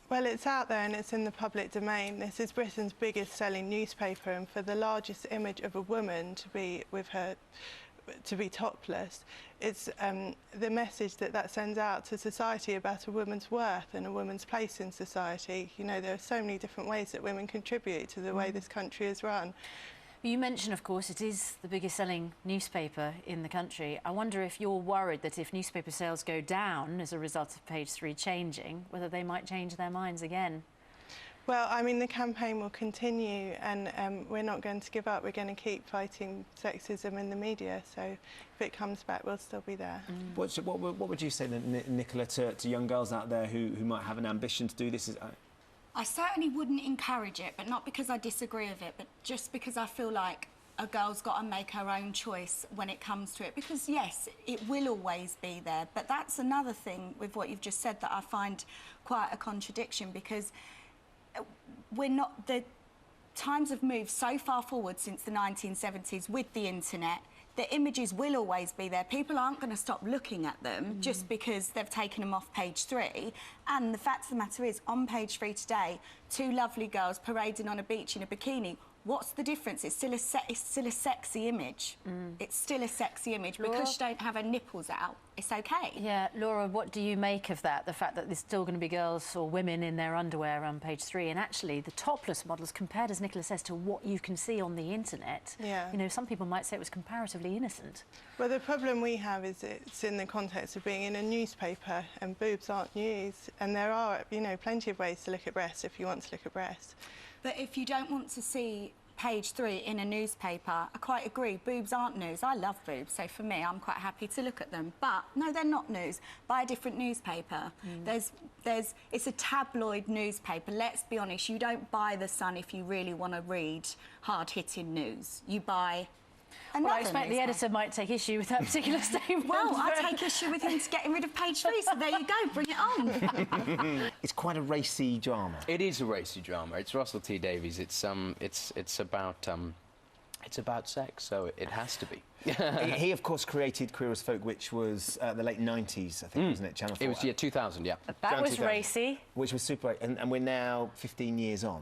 Well, it's out there and it's in the public domain. This is Britain's biggest selling newspaper, and for the largest image of a woman to be topless, it's the message that sends out to society about a woman's worth and a woman's place in society. You know, there are so many different ways that women contribute to the way this country is run. You mentioned, of course, it is the biggest selling newspaper in the country. I wonder if you're worried that if newspaper sales go down as a result of Page 3 changing, whether they might change their minds again. Well, I mean, the campaign will continue, and we're not going to give up. We're going to keep fighting sexism in the media, so if it comes back, we'll still be there. What would you say, Nicola, to young girls out there who might have an ambition to do this? I certainly wouldn't encourage it, but not because I disagree with it, but just because I feel like a girl's got to make her own choice when it comes to it. Because, yes, it will always be there, but that's another thing with what you've just said that I find quite a contradiction, because the times have moved so far forward since the 1970s with the internet. The images will always be there. People aren't going to stop looking at them just because they've taken them off Page 3. And the fact of the matter is, on Page 3 today, two lovely girls parading on a beach in a bikini. What's the difference? It's still a sexy image. It's still a sexy image. Laura? Because she don't have her nipples out, it's OK. Yeah, Laura, what do you make of that? The fact that there's still going to be girls or women in their underwear on Page 3, and actually the topless models, compared, as Nicola says, to what you can see on the internet, you know, some people might say it was comparatively innocent. Well, the problem we have is it's in the context of being in a newspaper, and boobs aren't news, and there are, you know, plenty of ways to look at breasts if you want to look at breasts. But if you don't want to see Page 3 in a newspaper, I quite agree, boobs aren't news. I love boobs, so for me, I'm quite happy to look at them. But, no, they're not news. Buy a different newspaper. It's a tabloid newspaper. Let's be honest, you don't buy The Sun if you really want to read hard-hitting news. You buy another Well, I expect newspaper. the editor might take issue with that particular statement. Well, I take issue with him getting rid of Page 3, so there you go, bring it on. It's quite a racy drama. It is a racy drama. It's Russell T Davies. It's about sex, so it has to be. He, of course, created Queer as Folk, which was the late 90s, I think, wasn't it? Channel 4. It was, yeah, 2000, yeah. That was 2000, racy. Which was super, and we're now 15 years on.